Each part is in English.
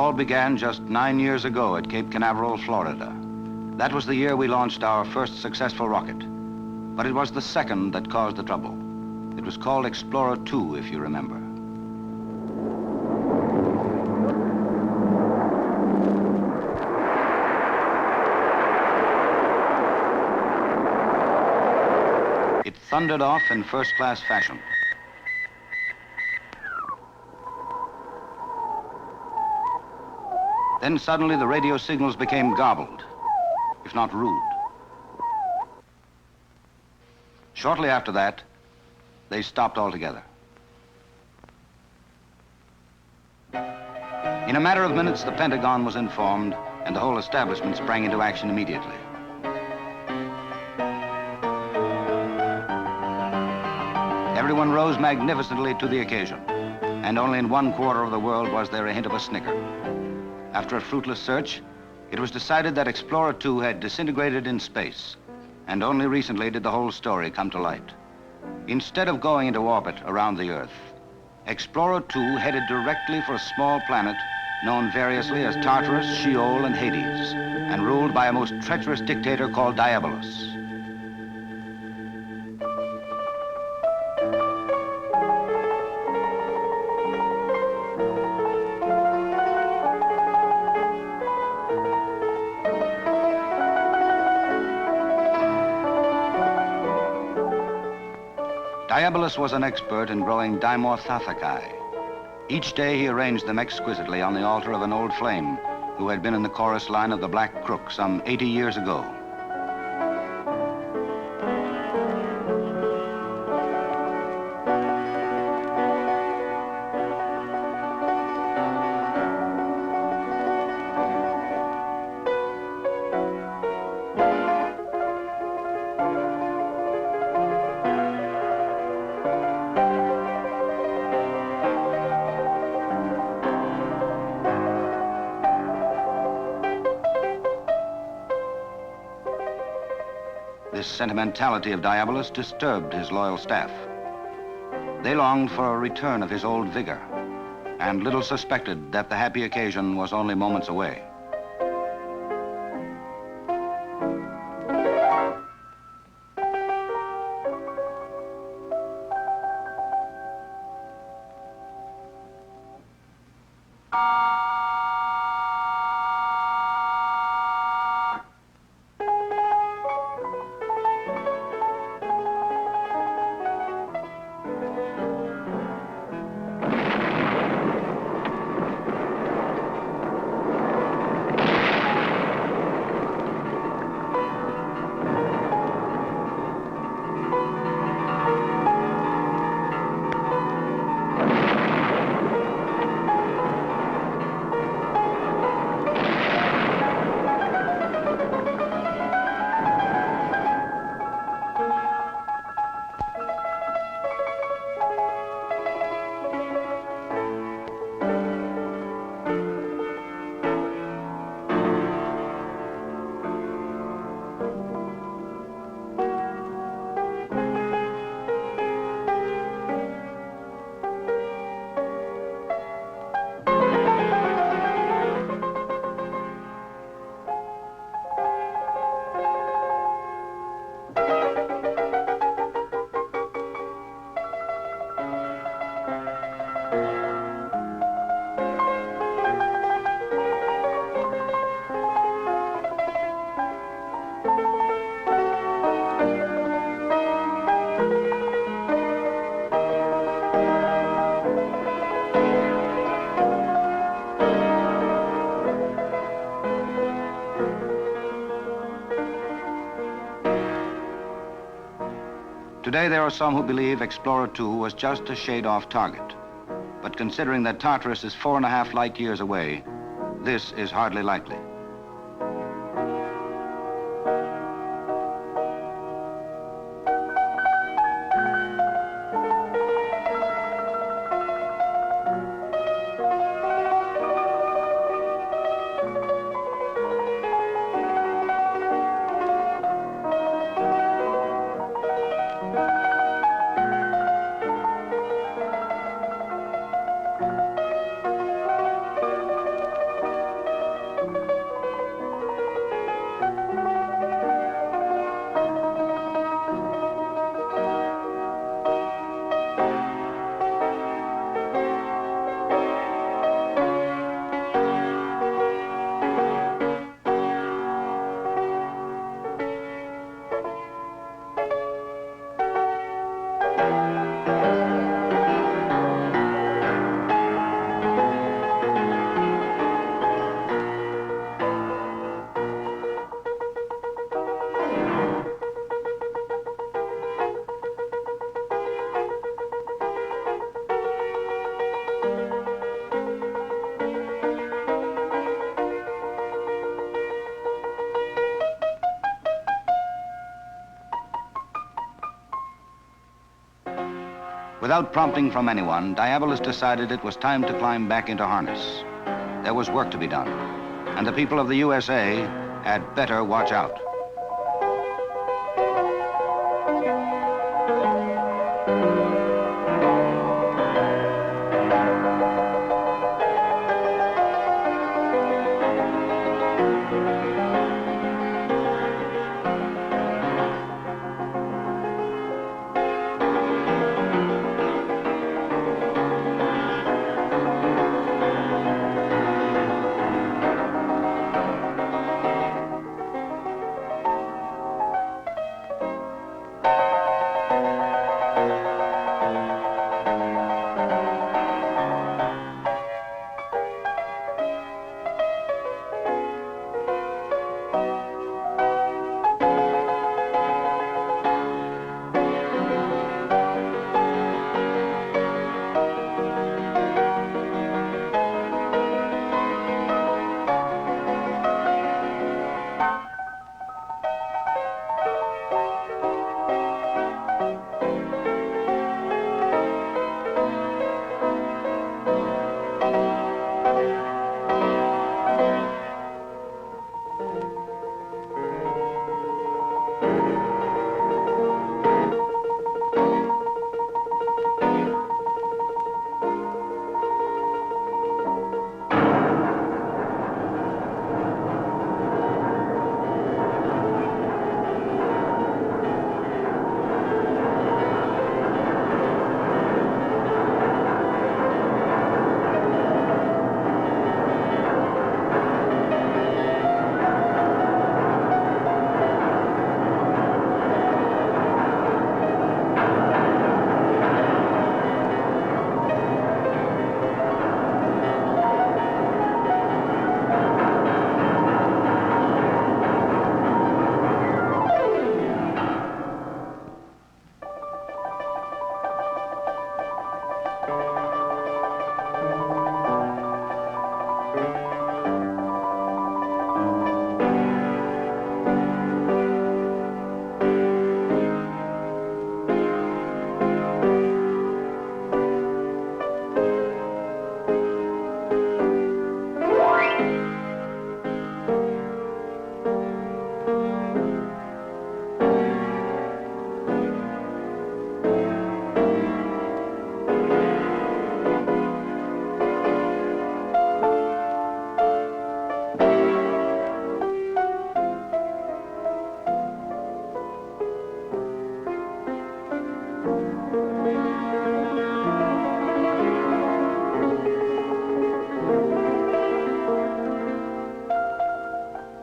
all began just 9 years ago at Cape Canaveral, Florida. That was the year we launched our first successful rocket. But it was the second that caused the trouble. It was called Explorer 2, if you remember. It thundered off in first-class fashion. Then suddenly the radio signals became garbled, if not rude. Shortly after that, they stopped altogether. In a matter of minutes, the Pentagon was informed, and the whole establishment sprang into action immediately. Everyone rose magnificently to the occasion, and only in one quarter of the world was there a hint of a snicker. After a fruitless search, it was decided that Explorer 2 had disintegrated in space, and only recently did the whole story come to light. Instead of going into orbit around the Earth, Explorer 2 headed directly for a small planet known variously as Tartarus, Sheol, and Hades, and ruled by a most treacherous dictator called Diabolus. Diabolus was an expert in growing dimorphothecae. Each day he arranged them exquisitely on the altar of an old flame who had been in the chorus line of the Black Crook some 80 years ago. This sentimentality of Diabolus disturbed his loyal staff. They longed for a return of his old vigor, and little suspected that the happy occasion was only moments away. Today, there are some who believe Explorer 2 was just a shade off target. But considering that Tartarus is 4.5 light years away, this is hardly likely. Without prompting from anyone, Diabolus decided it was time to climb back into harness. There was work to be done, and the people of the USA had better watch out.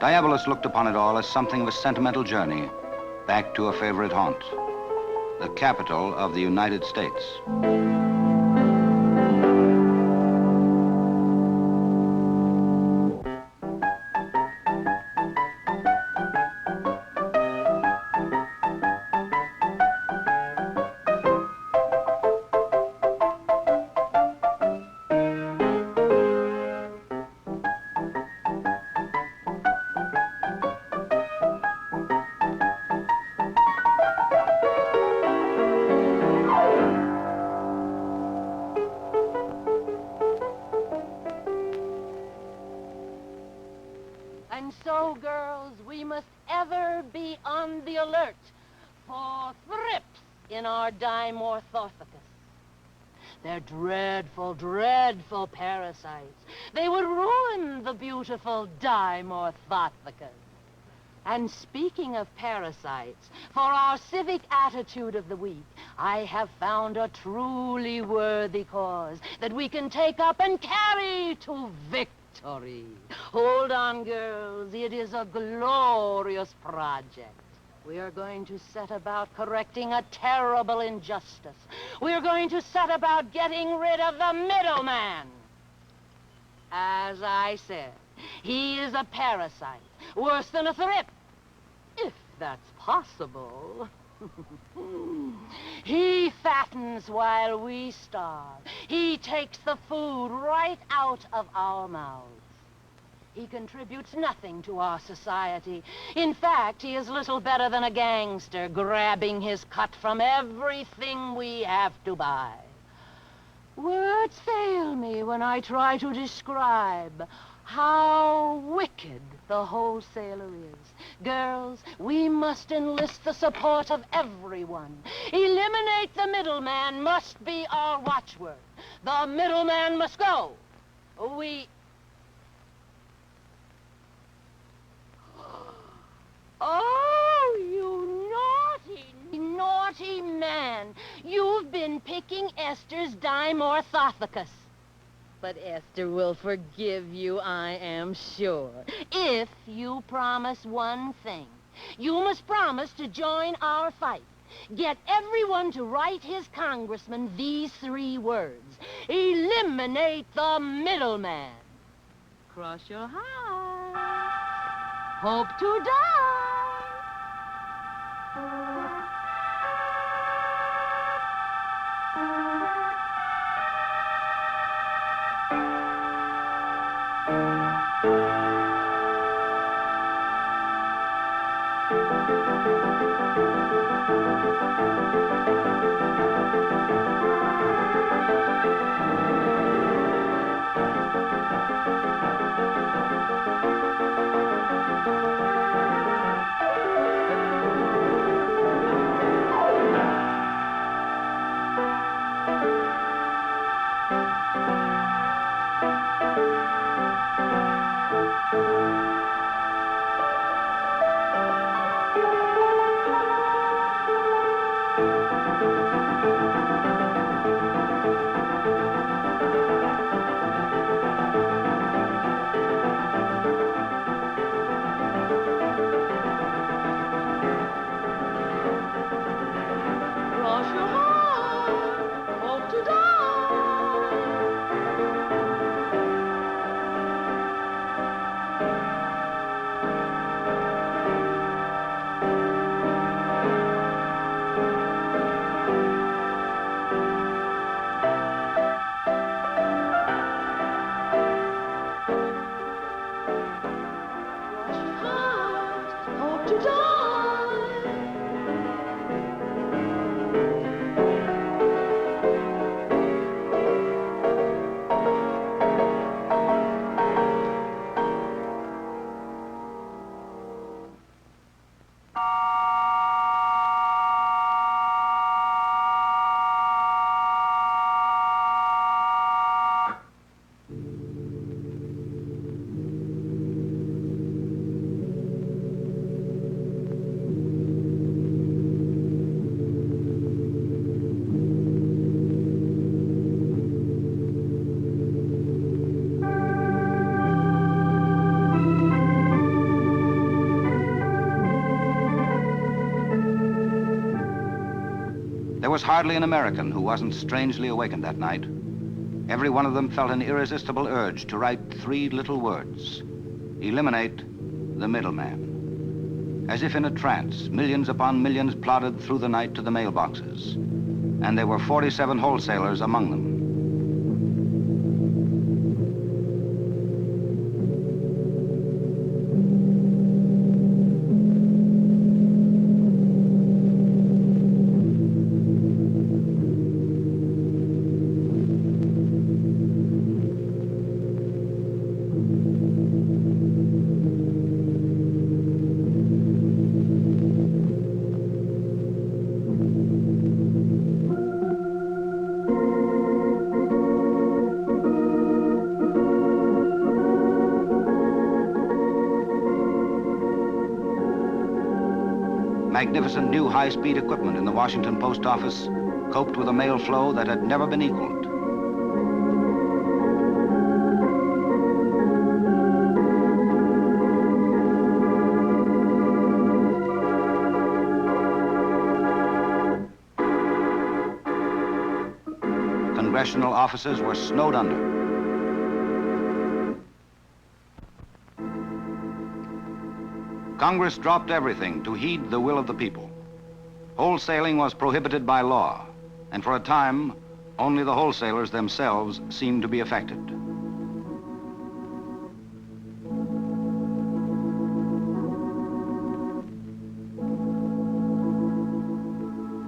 Diabolus looked upon it all as something of a sentimental journey back to a favorite haunt, the capital of the United States. And so, girls, we must ever be on the alert for thrips in our Dimorphorthecus. They're dreadful, dreadful parasites. They would ruin the beautiful Dimorphorthecus. And speaking of parasites, for our civic attitude of the week, I have found a truly worthy cause that we can take up and carry to victory. Hold on, girls. It is a glorious project. We are going to set about correcting a terrible injustice. We are going to set about getting rid of the middleman. As I said, he is a parasite, worse than a thrip, if that's possible. He fattens while we starve. He takes the food right out of our mouths. He contributes nothing to our society. In fact, he is little better than a gangster, grabbing his cut from everything we have to buy. Words fail me when I try to describe how wicked the wholesaler is. Girls, we must enlist the support of everyone. Eliminate the middleman must be our watchword. The middleman must go. Oh, you naughty man. You've been picking Esther's Dimorphothucus. But Esther will forgive you, I am sure, if you promise one thing. You must promise to join our fight. Get everyone to write his congressman these 3 words. Eliminate the middleman. Cross your heart. Hope to die. There was hardly an American who wasn't strangely awakened that night. Every one of them felt an irresistible urge to write 3 little words. Eliminate the middleman. As if in a trance, millions upon millions plodded through the night to the mailboxes. And there were 47 wholesalers among them. Magnificent new high-speed equipment in the Washington post office coped with a mail flow that had never been equaled. Congressional offices were snowed under. Congress dropped everything to heed the will of the people. Wholesaling was prohibited by law, and for a time, only the wholesalers themselves seemed to be affected.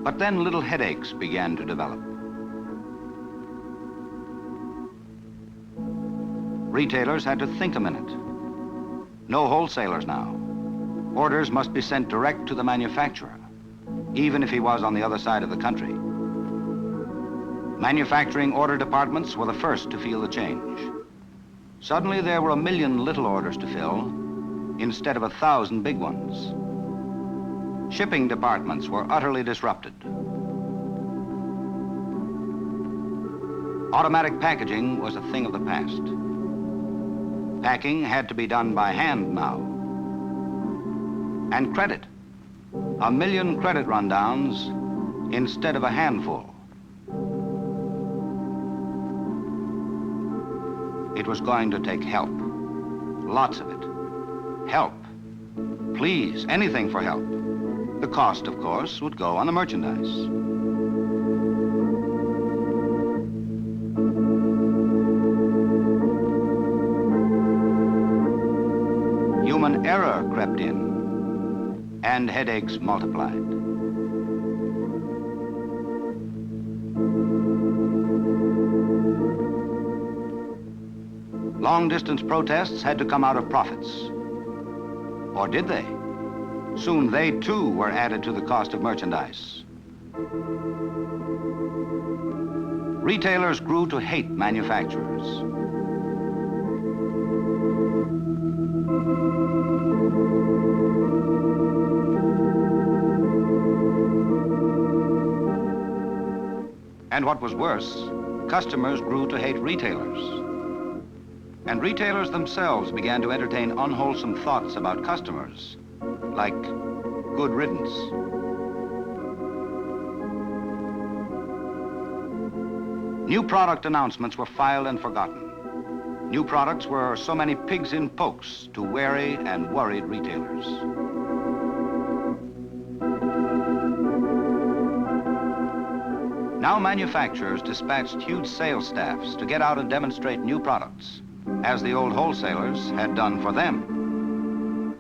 But then little headaches began to develop. Retailers had to think a minute. No wholesalers now. Orders must be sent direct to the manufacturer, even if he was on the other side of the country. Manufacturing order departments were the first to feel the change. Suddenly there were 1 million little orders to fill instead of 1,000 big ones. Shipping departments were utterly disrupted. Automatic packaging was a thing of the past. Packing had to be done by hand now. And credit. 1 million credit rundowns instead of a handful. It was going to take help. Lots of it. Help. Please, anything for help. The cost, of course, would go on the merchandise. Human error crept in, and headaches multiplied. Long-distance protests had to come out of profits. Or did they? Soon they, too, were added to the cost of merchandise. Retailers grew to hate manufacturers. And what was worse, customers grew to hate retailers. And retailers themselves began to entertain unwholesome thoughts about customers, like good riddance. New product announcements were filed and forgotten. New products were so many pigs in pokes to wary and worried retailers. Now manufacturers dispatched huge sales staffs to get out and demonstrate new products, as the old wholesalers had done for them.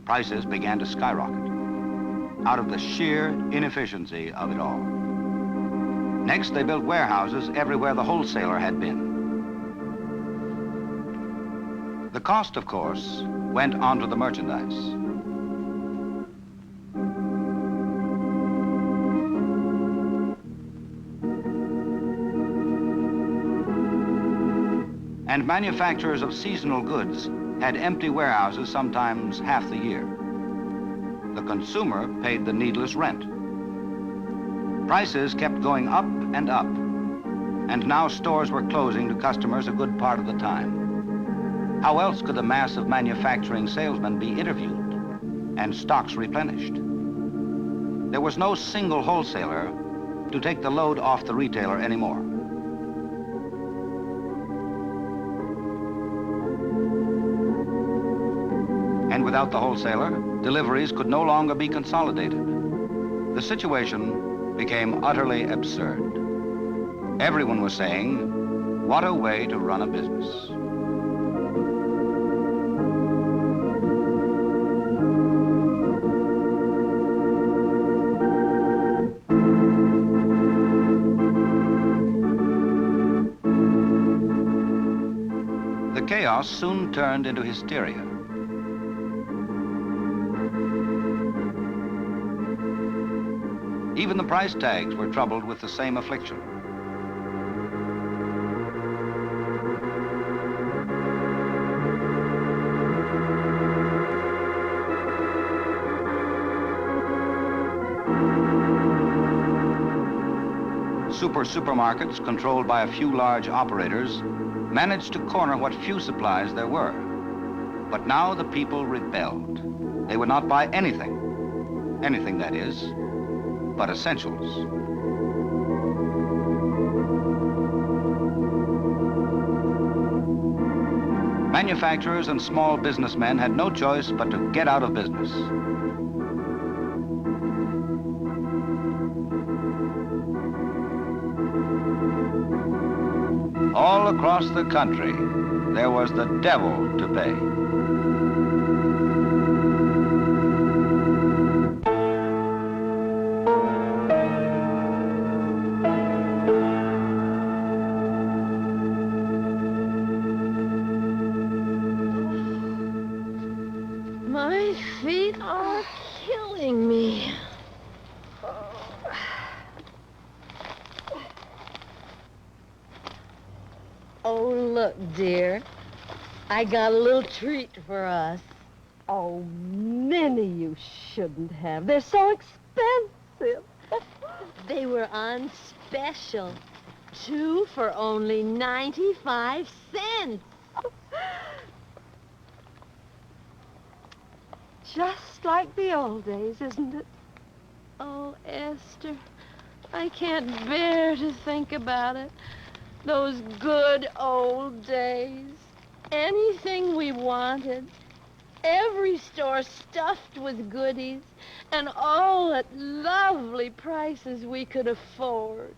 Prices began to skyrocket out of the sheer inefficiency of it all. Next, they built warehouses everywhere the wholesaler had been. The cost, of course, went onto the merchandise. And manufacturers of seasonal goods had empty warehouses sometimes half the year. The consumer paid the needless rent. Prices kept going up, and now stores were closing to customers a good part of the time. How else could the mass of manufacturing salesmen be interviewed and stocks replenished? There was no single wholesaler to take the load off the retailer anymore. And without the wholesaler, deliveries could no longer be consolidated. The situation became utterly absurd. Everyone was saying, what a way to run a business. The chaos soon turned into hysteria. Even the price tags were troubled with the same affliction. Supermarkets, controlled by a few large operators, managed to corner what few supplies there were. But now the people rebelled. They would not buy anything. Anything, that is, but essentials. Manufacturers and small businessmen had no choice but to get out of business. All across the country, there was the devil to pay. My feet are killing me. Oh, look, dear. I got a little treat for us. Oh, Minnie, you shouldn't have. They're so expensive. They were on special. 2 for only 95 cents. Just like the old days, isn't it? Oh, Esther, I can't bear to think about it. Those good old days. Anything we wanted. Every store stuffed with goodies, and all at lovely prices we could afford.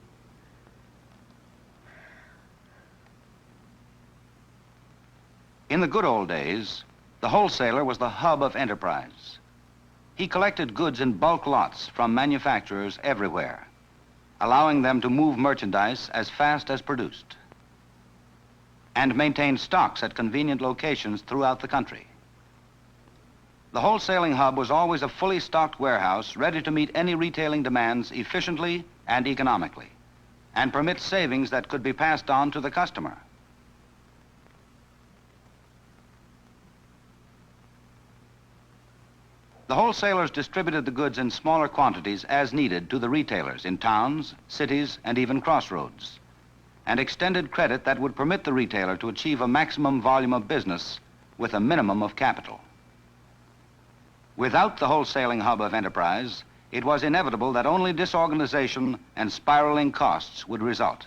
In the good old days, the wholesaler was the hub of enterprise. He collected goods in bulk lots from manufacturers everywhere, allowing them to move merchandise as fast as produced, and maintained stocks at convenient locations throughout the country. The wholesaling hub was always a fully stocked warehouse ready to meet any retailing demands efficiently and economically, and permit savings that could be passed on to the customer. The wholesalers distributed the goods in smaller quantities as needed to the retailers in towns, cities, and even crossroads, and extended credit that would permit the retailer to achieve a maximum volume of business with a minimum of capital. Without the wholesaling hub of enterprise, it was inevitable that only disorganization and spiraling costs would result.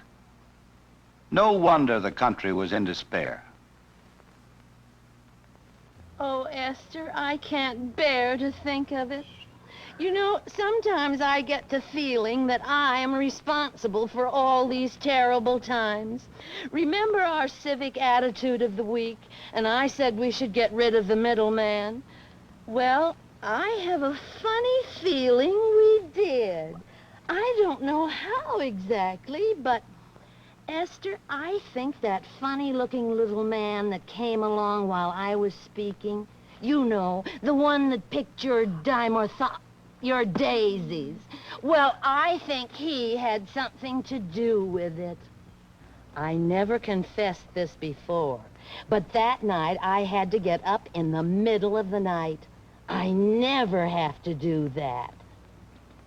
No wonder the country was in despair. Oh, Esther, I can't bear to think of it. You know, sometimes I get the feeling that I am responsible for all these terrible times. Remember our civic attitude of the week, and I said we should get rid of the middleman? Well, I have a funny feeling we did. I don't know how exactly, but Esther, I think that funny-looking little man that came along while I was speaking, you know, the one that picked your your daisies. Well, I think he had something to do with it. I never confessed this before, but that night I had to get up in the middle of the night. I never have to do that.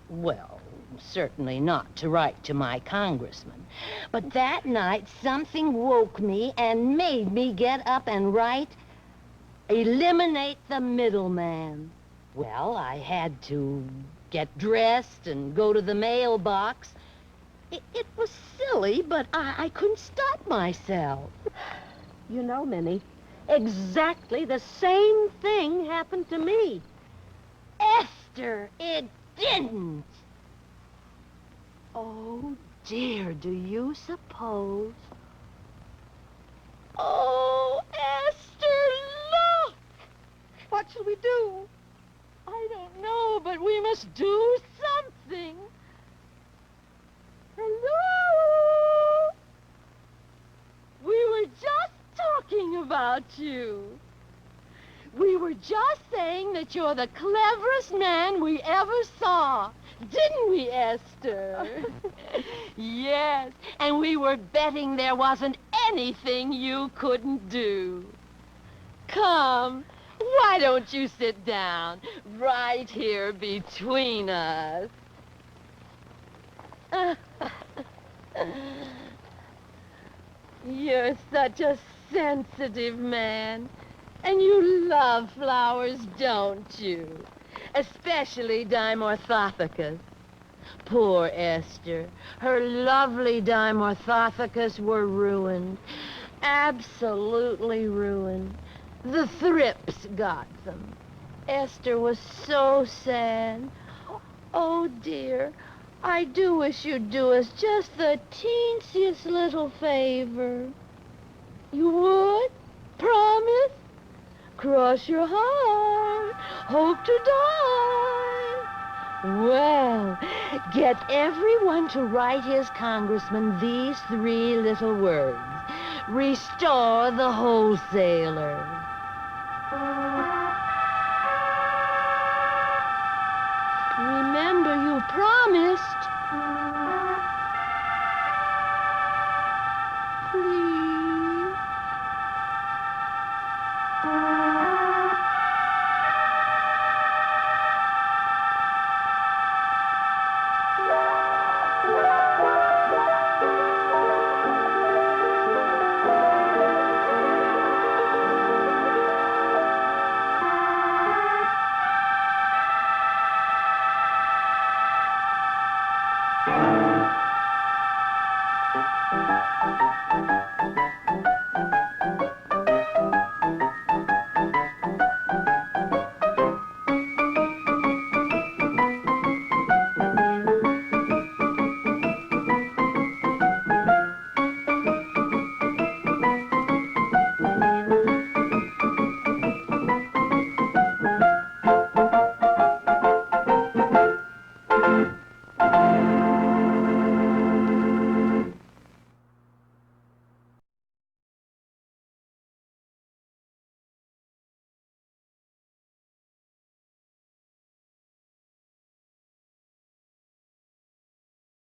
Well, certainly not to write to my congressman. But that night, something woke me and made me get up and write, "Eliminate the middleman." Well, I had to get dressed and go to the mailbox. It was silly, but I couldn't stop myself. You know, Minnie, exactly the same thing happened to me. Esther, it didn't. Oh, dear, do you suppose? Oh, Esther, look! What shall we do? I don't know, but we must do something. Hello? We were just talking about you. We were just saying that you're the cleverest man we ever saw. Didn't we, Esther? Yes, and we were betting there wasn't anything you couldn't do. Come, why don't you sit down right here between us? You're such a sensitive man, and you love flowers, don't you? Especially Dimorthothecus. Poor Esther. Her lovely Dimorthothecus were ruined. Absolutely ruined. The thrips got them. Esther was so sad. Oh, dear. I do wish you'd do us just the teensiest little favor. You would? Promise? Cross your heart. Hope to die. Well, get everyone to write his congressman these 3 little words. Restore the wholesaler. promised.